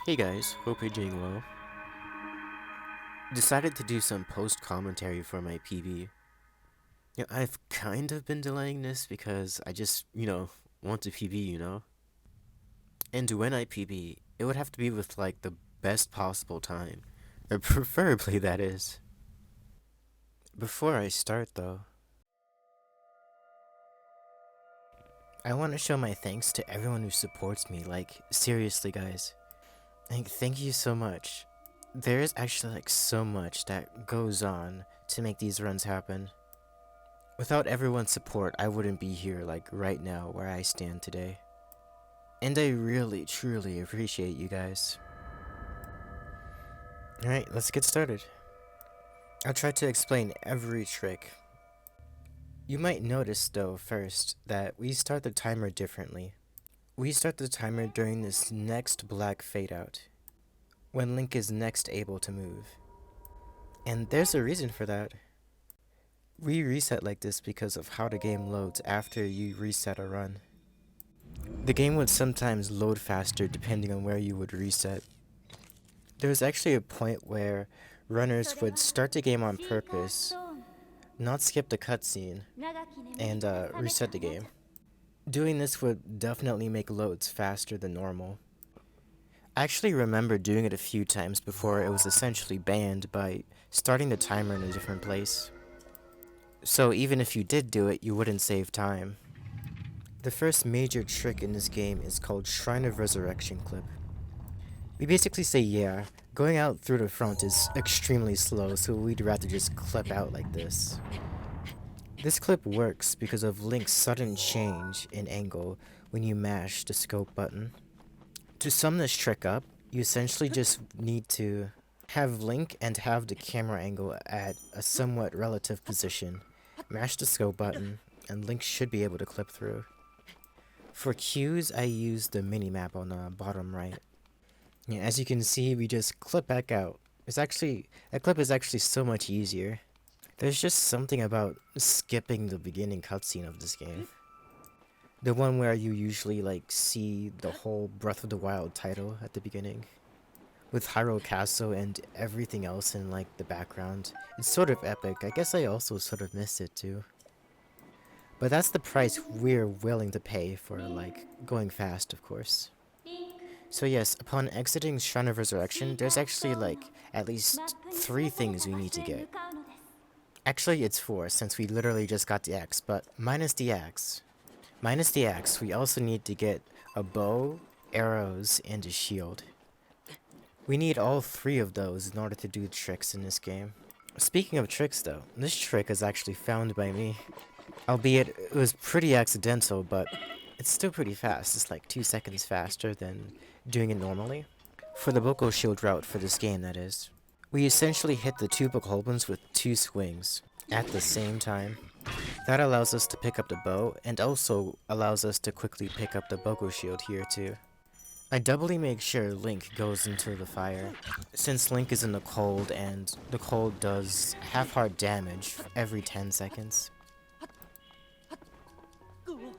Hey guys, hope you're doing well. Decided to do some post-commentary for my PB. I've kind of been delaying this because I just, want to PB. And when I PB, it would have to be with like the best possible time. Or preferably that is. Before I start though, I want to show my thanks to everyone who supports me, like seriously guys. Thank you so much. There is actually like so much that goes on to make these runs happen. Without everyone's support, I wouldn't be here like right now where I stand today. And I really, truly appreciate you guys. Alright, let's get started. I'll try to explain every trick. You might notice though first that we start the timer differently. We start the timer during this next black fade out, when Link is next able to move. And there's a reason for that. We reset like this because of how the game loads after you reset a run. The game would sometimes load faster depending on where you would reset. There was actually a point where runners would start the game on purpose, not skip the cutscene, and reset the game. Doing this would definitely make loads faster than normal. I actually remember doing it a few times before it was essentially banned by starting the timer in a different place. So even if you did do it, you wouldn't save time. The first major trick in this game is called Shrine of Resurrection clip. We basically say yeah, going out through the front is extremely slow, so we'd rather just clip out like this. This clip works because of Link's sudden change in angle when you mash the scope button. To sum this trick up, you essentially just need to have Link and have the camera angle at a somewhat relative position. Mash the scope button, and Link should be able to clip through. For cues, I use the mini-map on the bottom right. Yeah, as you can see, we just clip back out. That clip is actually so much easier. There's just something about skipping the beginning cutscene of this game. The one where you usually like see the whole Breath of the Wild title at the beginning. With Hyrule Castle and everything else in like the background. It's sort of epic. I guess I also sort of missed it too. But that's the price we're willing to pay for like going fast, of course. So yes, upon exiting Shrine of Resurrection, there's actually like at least 3 things we need to get. Actually it's 4 since we literally just got the axe, but minus the axe. Minus the axe, we also need to get a bow, arrows, and a shield. We need all 3 of those in order to do tricks in this game. Speaking of tricks though, this trick is actually found by me. Albeit, it was pretty accidental, but it's still pretty fast. It's like 2 seconds faster than doing it normally. For the Boko Shield route for this game, that is. We essentially hit the 2 Boko Buttons with 2 swings at the same time. That allows us to pick up the bow, and also allows us to quickly pick up the Boko Shield here too. I doubly make sure Link goes into the fire, since Link is in the cold, and the cold does half-heart damage every 10 seconds.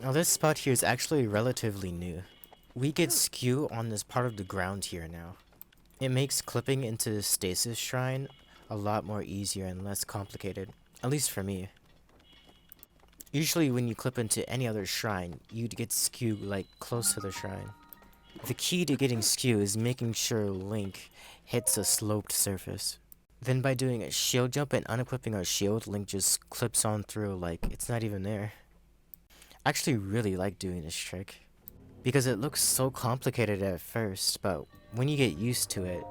Now this spot here is actually relatively new. We get skew on this part of the ground here now. It makes clipping into the Stasis shrine a lot more easier and less complicated, at least for me. Usually when you clip into any other shrine, you'd get skew like close to the shrine. The key to getting skew is making sure Link hits a sloped surface. Then by doing a shield jump and unequipping our shield, Link just clips on through like it's not even there. I actually really like doing this trick, because it looks so complicated at first, but when you get used to it,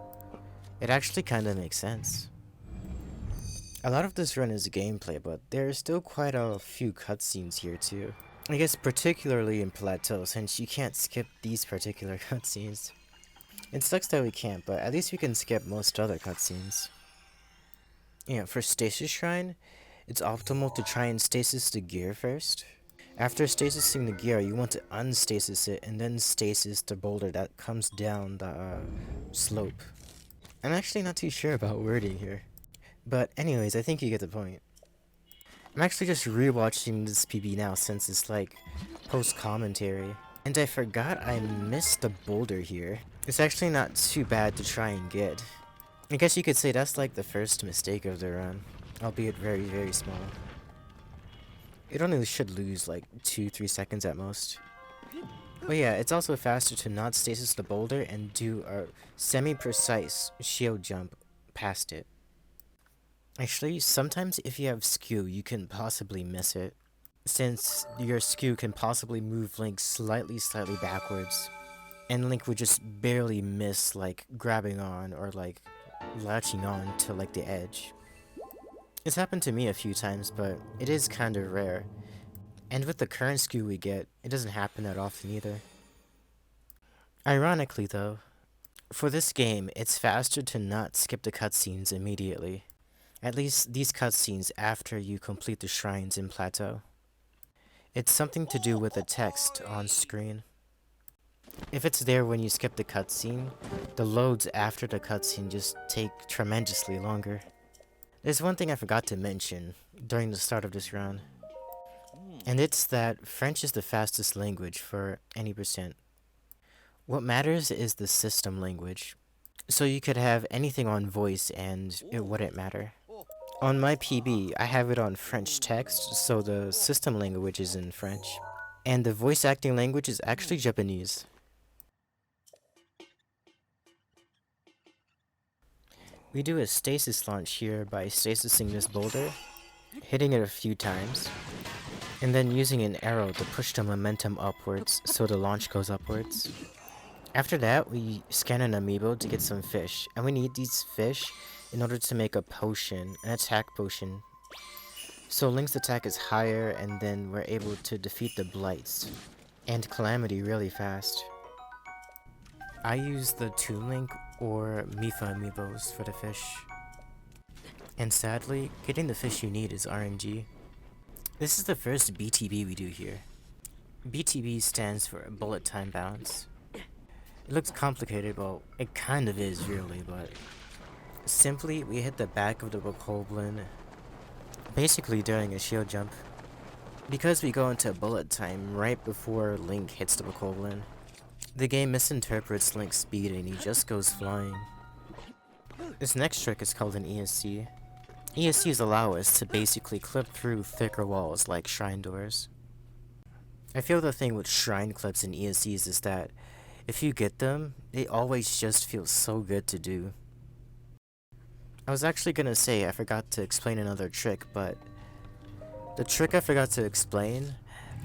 it actually kinda makes sense. A lot of this run is gameplay, but there are still quite a few cutscenes here too. I guess particularly in Plateau, since you can't skip these particular cutscenes. It sucks that we can't, but at least we can skip most other cutscenes. Yeah, for Stasis Shrine, it's optimal to try and stasis the gear first. After stasising the gear, you want to unstasis it and then stasis the boulder that comes down the slope. I'm actually not too sure about wording here. But anyways, I think you get the point. I'm actually just rewatching this PB now since it's like post-commentary. And I forgot I missed the boulder here. It's actually not too bad to try and get. I guess you could say that's like the first mistake of the run, albeit very, very small. It only should lose like 2-3 seconds at most. But yeah, it's also faster to not stasis the boulder and do a semi-precise shield jump past it. Actually, sometimes if you have skew, you can possibly miss it, since your skew can possibly move Link slightly backwards, and Link would just barely miss like grabbing on or like latching on to like the edge. It's happened to me a few times, but it is kind of rare. And with the current skew we get, it doesn't happen that often either. Ironically though, for this game, it's faster to not skip the cutscenes immediately. At least these cutscenes after you complete the shrines in Plateau. It's something to do with the text on screen. If it's there when you skip the cutscene, the loads after the cutscene just take tremendously longer. There's one thing I forgot to mention during the start of this run, and it's that French is the fastest language for any percent. What matters is the system language. So you could have anything on voice and it wouldn't matter. On my PB, I have it on French text, so the system language is in French. And the voice acting language is actually Japanese. We do a stasis launch here by stasising this boulder, hitting it a few times, and then using an arrow to push the momentum upwards so the launch goes upwards. After that, we scan an amiibo to get some fish, and we need these fish in order to make a potion, an attack potion. So Link's attack is higher, and then we're able to defeat the Blights and Calamity really fast. I use the Toon Link or Mifa amiibos for the fish. And sadly, getting the fish you need is RNG. This is the first BTB we do here. BTB stands for bullet time bounce. It looks complicated, well, it kind of is really, but simply we hit the back of the bokoblin, basically during a shield jump. Because we go into bullet time right before Link hits the bokoblin, the game misinterprets Link's speed and he just goes flying. This next trick is called an ESC. ESCs allow us to basically clip through thicker walls like shrine doors. I feel the thing with shrine clips and ESCs is that if you get them, they always just feel so good to do. I was actually gonna say I forgot to explain another trick, but the trick I forgot to explain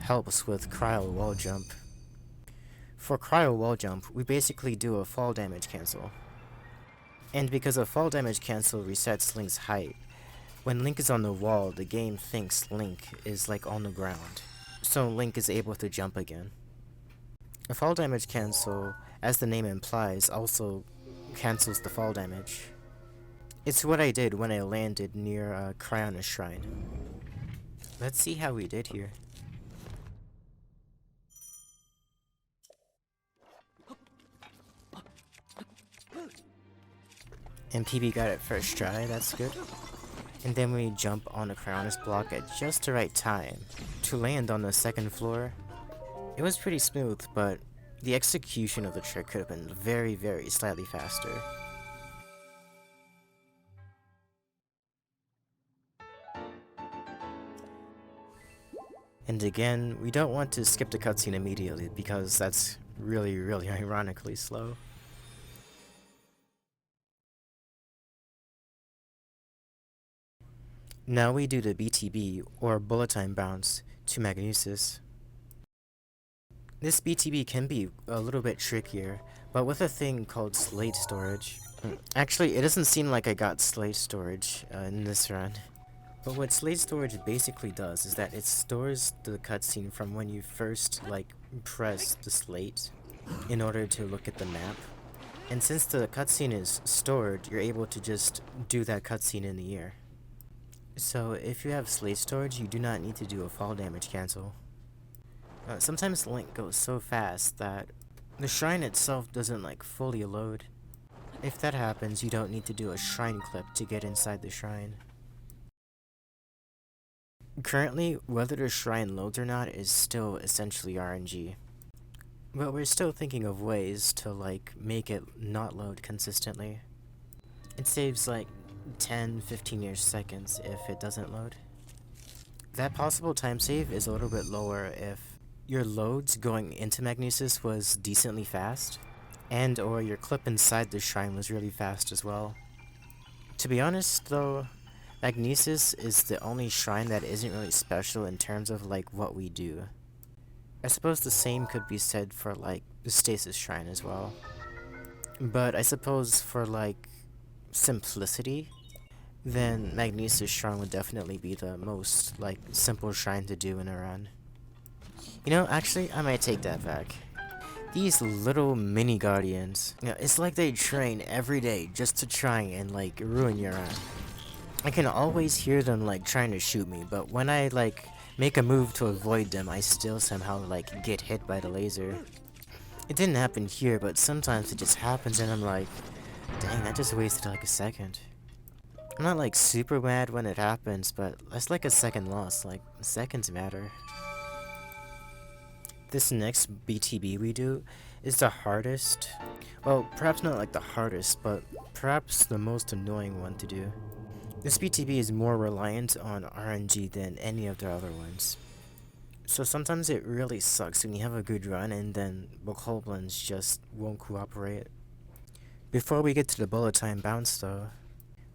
helps with cryo wall jump. For cryo wall jump, we basically do a fall damage cancel. And because a fall damage cancel resets Link's height, when Link is on the wall, the game thinks Link is like on the ground, so Link is able to jump again. A fall damage cancel, as the name implies, also cancels the fall damage. It's what I did when I landed near Cryonis Shrine. Let's see how we did here. And PB got it first try, that's good. And then we jump on the Cryonis block at just the right time to land on the second floor. It was pretty smooth, but the execution of the trick could have been very, very slightly faster. And again, we don't want to skip the cutscene immediately because that's really, really ironically slow. Now we do the BTB, or bullet time bounce, to Magnesis. This BTB can be a little bit trickier, but with a thing called slate storage. Actually, it doesn't seem like I got slate storage in this run. But what slate storage basically does is that it stores the cutscene from when you first, press the slate in order to look at the map. And since the cutscene is stored, you're able to just do that cutscene in the air. So if you have slate storage, you do not need to do a fall damage cancel. Sometimes Link goes so fast that the shrine itself doesn't fully load. If that happens, you don't need to do a shrine clip to get inside the shrine. Currently, whether the shrine loads or not is still essentially RNG. But we're still thinking of ways to like make it not load consistently. It saves like 10-15 years seconds if it doesn't load. That possible time save is a little bit lower if your loads going into Magnesis was decently fast, and or your clip inside the shrine was really fast as well. To be honest though, Magnesis is the only shrine that isn't really special in terms of like what we do. I suppose the same could be said for like the Stasis shrine as well. But I suppose for like simplicity, then Magnesis shrine would definitely be the most like simple shrine to do in a run. You know, actually I might take that back. These little mini guardians, you know, it's like they train every day just to try and like ruin your run. I can always hear them like trying to shoot me, but when I like make a move to avoid them, I still somehow like get hit by the laser. It didn't happen here, but sometimes it just happens and I'm like, dang, that just wasted like a second. I'm not like super mad when it happens, but that's like a second loss, like seconds matter. This next BTB we do is the hardest, well, perhaps not like the hardest, but perhaps the most annoying one to do. This BTB is more reliant on RNG than any of the other ones. So sometimes it really sucks when you have a good run and then bokoblins just won't cooperate. Before we get to the bullet time bounce though,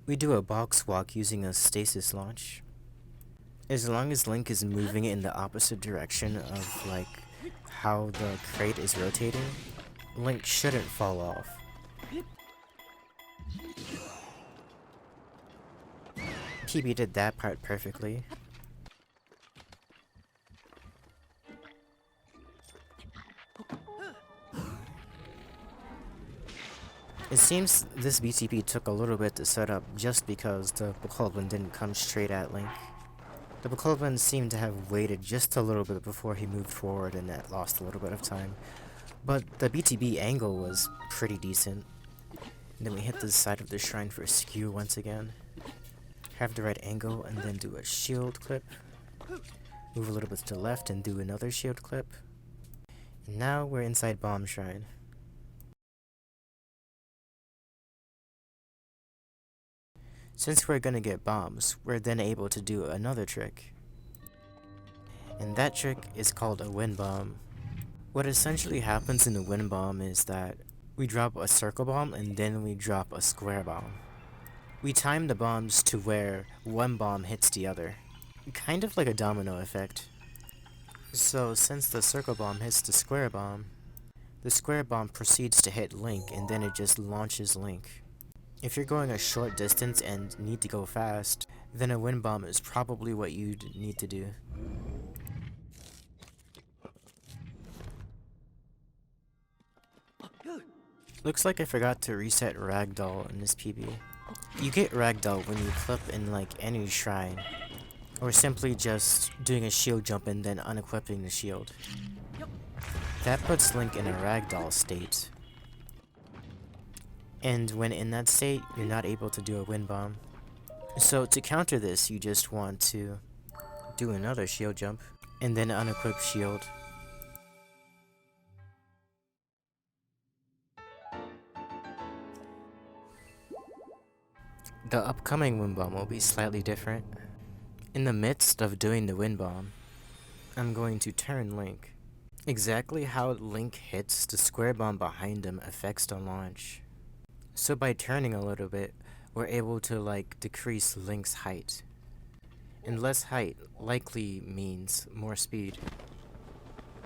we do a box walk using a stasis launch. As long as Link is moving in the opposite direction of like how the crate is rotating, Link shouldn't fall off. PB did that part perfectly. It seems this BTP took a little bit to set up just because the bokoblin didn't come straight at Link. The bokoblin seemed to have waited just a little bit before he moved forward and that lost a little bit of time. But the BTB angle was pretty decent. And then we hit the side of the shrine for a skew once again. Have the right angle and then do a shield clip. Move a little bit to the left and do another shield clip. And now we're inside Bomb Shrine. Since we're gonna get bombs, we're then able to do another trick. And that trick is called a wind bomb. What essentially happens in the wind bomb is that we drop a circle bomb and then we drop a square bomb. We time the bombs to where one bomb hits the other. Kind of like a domino effect. So since the circle bomb hits the square bomb proceeds to hit Link and then it just launches Link. If you're going a short distance and need to go fast, then a wind bomb is probably what you'd need to do. Looks like I forgot to reset Ragdoll in this PB. You get Ragdoll when you clip in like any shrine, or simply just doing a shield jump and then unequipping the shield. That puts Link in a Ragdoll state. And when in that state, you're not able to do a wind bomb. So to counter this, you just want to do another shield jump, and then unequip shield. The upcoming wind bomb will be slightly different. In the midst of doing the wind bomb, I'm going to turn Link. Exactly how Link hits the square bomb behind him affects the launch. So by turning a little bit, we're able to like decrease Link's height. And less height likely means more speed.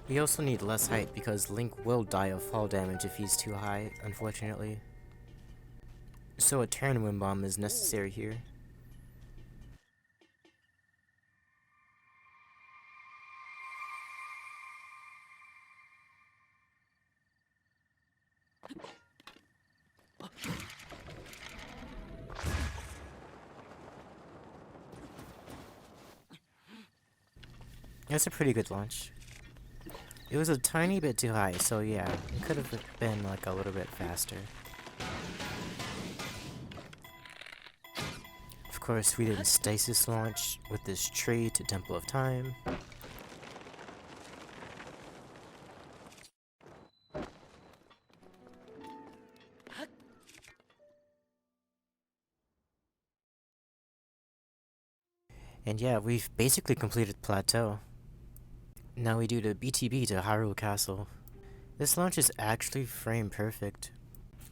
We also need less height because Link will die of fall damage if he's too high, unfortunately. So a turn wind bomb is necessary here. That's a pretty good launch. It was a tiny bit too high, so yeah, it could have been like a little bit faster. Of course, we did a stasis launch with this tree to Temple of Time. And yeah, we've basically completed Plateau. Now we do the BTB to Hyrule Castle. This launch is actually frame perfect,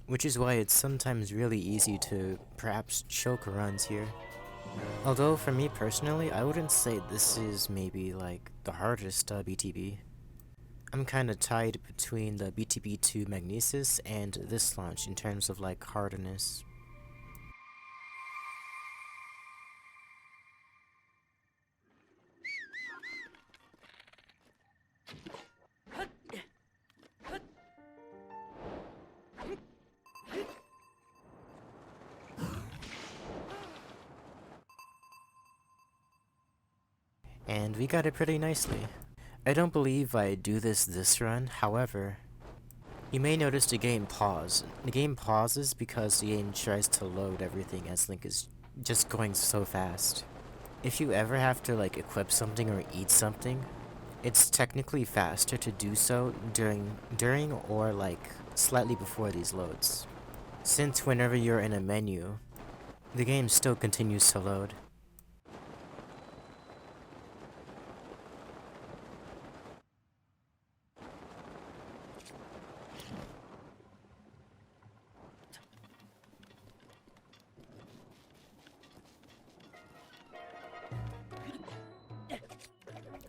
which is why it's sometimes really easy to perhaps choke runs here. Although for me personally, I wouldn't say this is maybe like the hardest BTB. I'm kinda tied between the BTB 2 Magnesis and this launch in terms of like hardness. And we got it pretty nicely. I don't believe I do this run, however, you may notice the game pause. The game pauses because the game tries to load everything as Link is just going so fast. If you ever have to like equip something or eat something, it's technically faster to do so during or like slightly before these loads. Since whenever you're in a menu, the game still continues to load.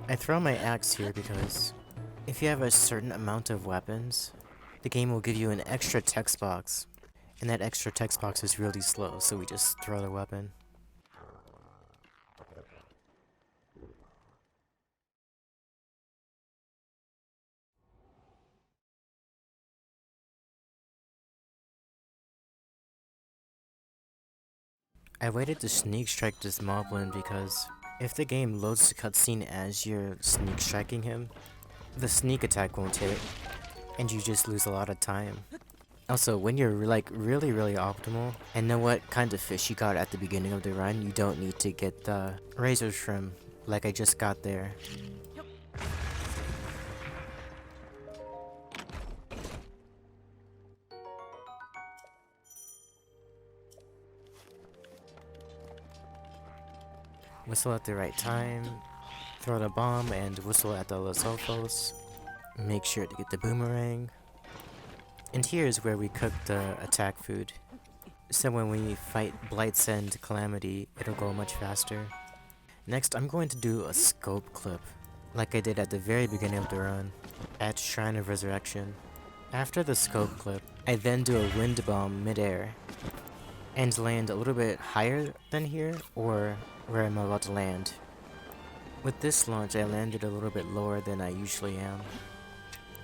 I throw my axe here because if you have a certain amount of weapons, the game will give you an extra text box, and that extra text box is really slow, so we just throw the weapon. I waited to sneak strike this moblin because if the game loads the cutscene as you're sneak striking him, the sneak attack won't hit, and you just lose a lot of time. Also, when you're like really optimal and know what kind of fish you got at the beginning of the run, you don't need to get the razor shrimp like I just got there. Whistle at the right time, throw the bomb and whistle at the Los Olfos. Make sure to get the boomerang. And here's where we cook the attack food. So when we fight Blights and Calamity, it'll go much faster. Next, I'm going to do a scope clip, like I did at the very beginning of the run, at Shrine of Resurrection. After the scope clip, I then do a wind bomb midair, and land a little bit higher than here, or where I'm about to land. With this launch, I landed a little bit lower than I usually am.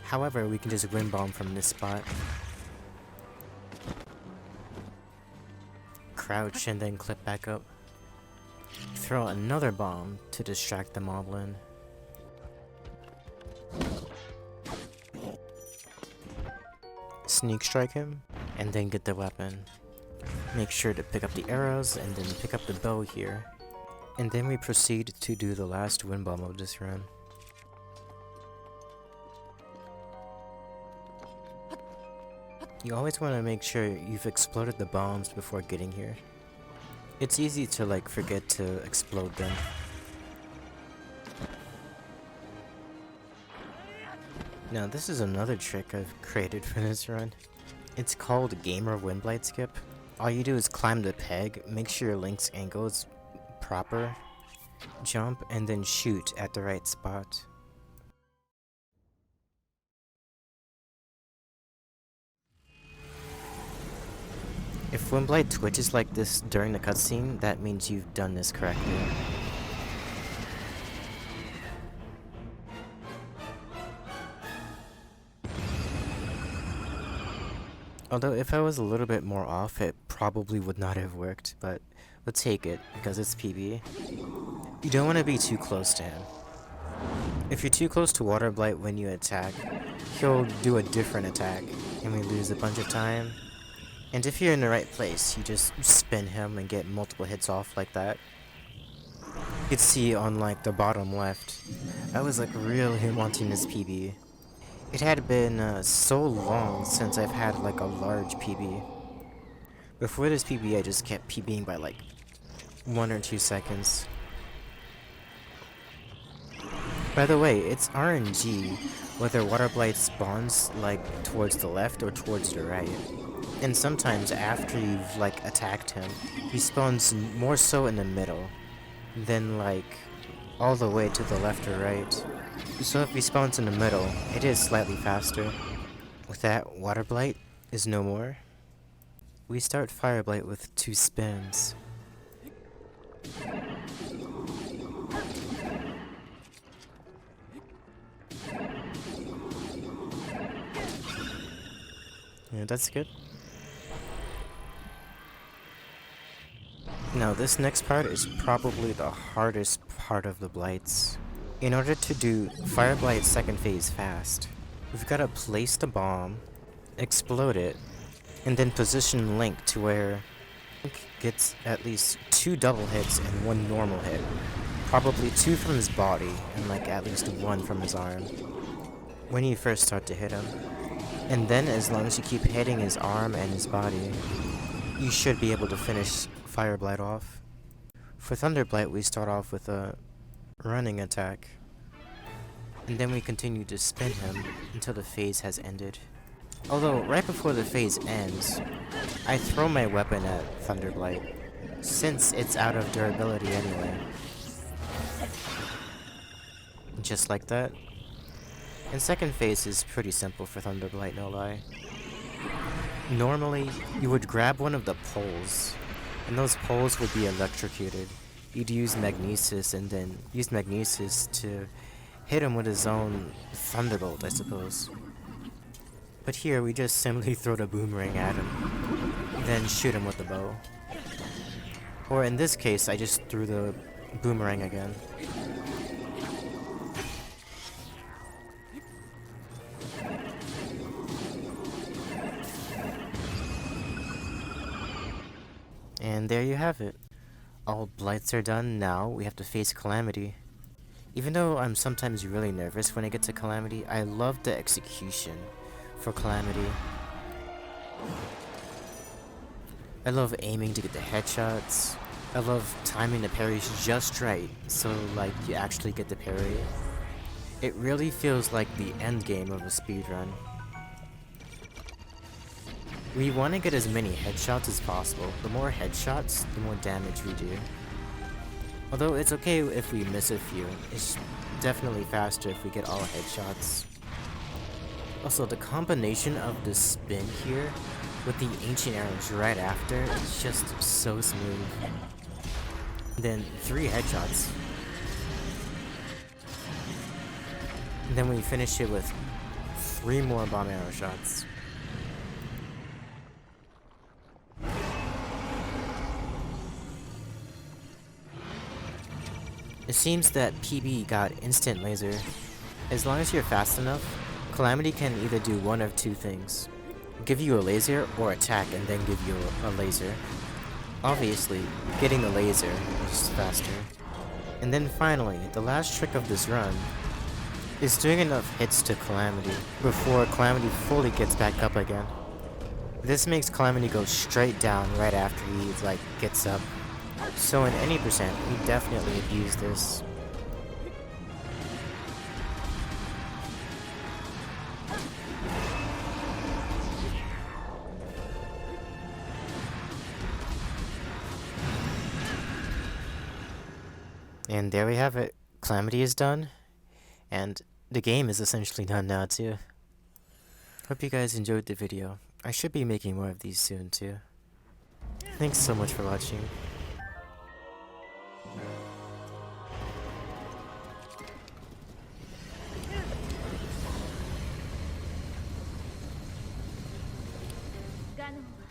However, we can just wind bomb from this spot. Crouch and then clip back up. Throw another bomb to distract the moblin. Sneak strike him, and then get the weapon. Make sure to pick up the arrows and then pick up the bow here. And then we proceed to do the last wind bomb of this run. You always want to make sure you've exploded the bombs before getting here. It's easy to like forget to explode them. Now this is another trick I've created for this run. It's called Gamer Wind Blight Skip. All you do is climb the peg, make sure your Link's angle is proper, jump, and then shoot at the right spot. If Wind Blight twitches like this during the cutscene, that means you've done this correctly. Although if I was a little bit more off, it probably would not have worked, but we'll take it, because it's PB. You don't want to be too close to him. If you're too close to Water Blight when you attack, he'll do a different attack, and we lose a bunch of time. And if you're in the right place, you just spin him and get multiple hits off like that. You can see on like the bottom left, I was like really wanting this PB. It had been so long since I've had like a large PB. Before this PB, I just kept PBing by like 1 or 2 seconds. By the way, it's RNG whether Water Blight spawns like towards the left or towards the right. And sometimes after you've like attacked him, he spawns more so in the middle than like all the way to the left or right. So if he spawns in the middle, it is slightly faster. With that, Water Blight is no more. We start Fire Blight with 2 spins. Yeah, that's good. Now this next part is probably the hardest part of the Blights. In order to do Fire Blight second phase fast, we've got to place the bomb, explode it, and then position Link to where Link gets at least 2 double hits and 1 normal hit. Probably 2 from his body and like at least 1 from his arm when you first start to hit him. And then as long as you keep hitting his arm and his body, you should be able to finish Fire Blight off. For Thunder Blight, we start off with a running attack, and then we continue to spin him until the phase has ended. Although, right before the phase ends, I throw my weapon at Thunder Blight, since it's out of durability anyway. Just like that. And second phase is pretty simple for Thunder Blight, no lie. Normally, you would grab one of the poles, and those poles would be electrocuted. You'd use Magnesis, and then use Magnesis to hit him with his own Thunderbolt, I suppose. But here, we just simply throw the boomerang at him, then shoot him with the bow. Or in this case, I just threw the boomerang again. And there you have it. All Blights are done. Now we have to face Calamity. Even though I'm sometimes really nervous when I get to Calamity, I love the execution for Calamity. I love aiming to get the headshots. I love timing the parries just right, so like you actually get the parry. It really feels like the end game of a speedrun. We want to get as many headshots as possible. The more headshots, the more damage we do. Although it's okay if we miss a few, it's definitely faster if we get all headshots. Also, the combination of the spin here with the ancient arrows right after is just so smooth. Then 3 headshots. And then we finish it with 3 more bomb arrow shots. It seems that PB got instant laser. As long as you're fast enough, Calamity can either do one of 2 things. Give you a laser or attack and then give you a laser. Obviously, getting the laser is faster. And then finally, the last trick of this run is doing enough hits to Calamity before Calamity fully gets back up again. This makes Calamity go straight down right after he gets up. So in any percent, we definitely abuse this. And there we have it. Calamity is done, and the game is essentially done now too. Hope you guys enjoyed the video. I should be making more of these soon too. Thanks so much for watching. Ganon は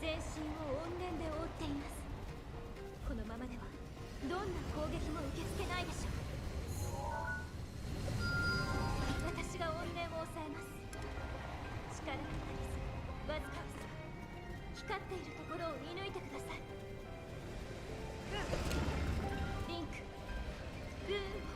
全身を怨念で覆っています。このままではどんな攻撃も受け付けないでしょう。私が怨念を抑えます。力が足りず、わずかです。光っているところを射抜いてください。リンク、ルーンを。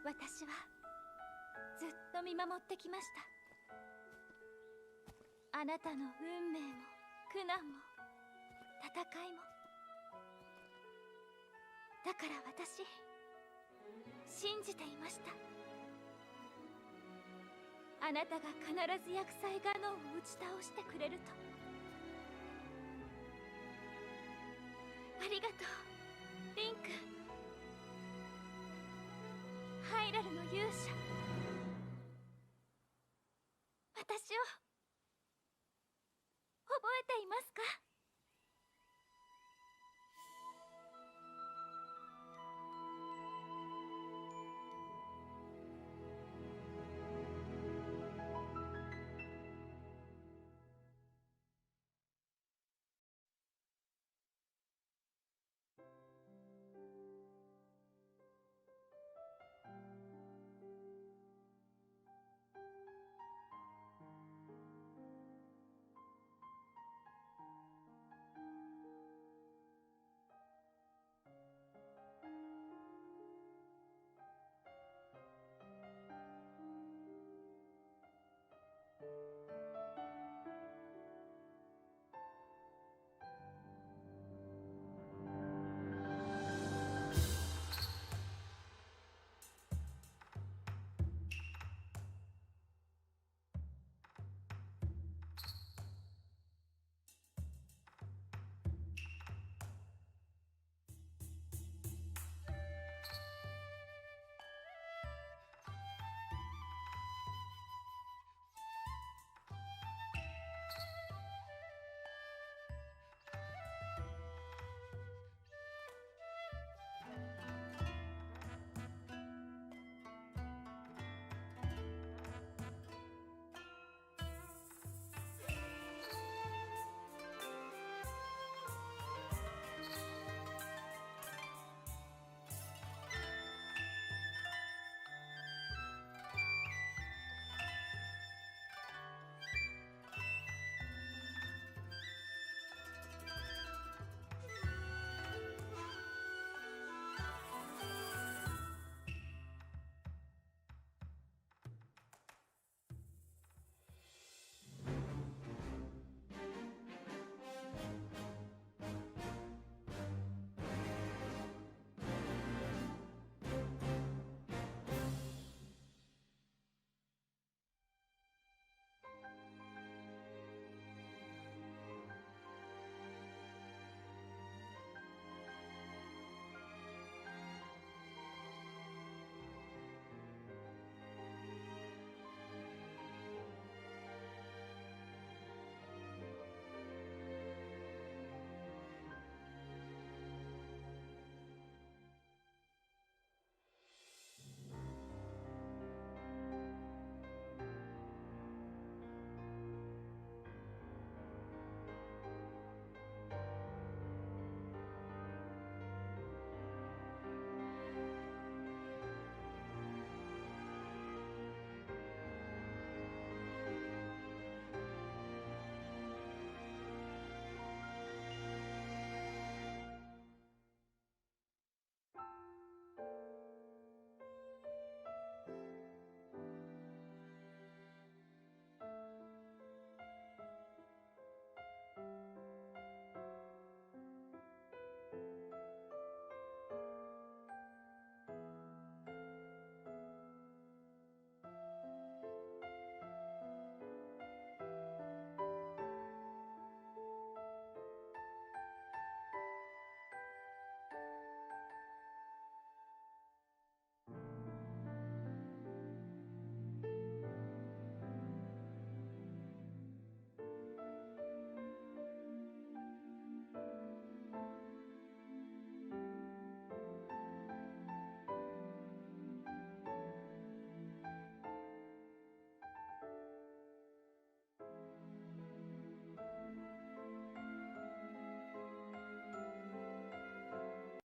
私はずっと見守ってきました。あなたの運命も苦難も戦いも。だから私信じていました。あなたが必ず厄災ガノンを打ち倒してくれると。ありがとうリンク。ハイラルの勇者、私を覚えていますか？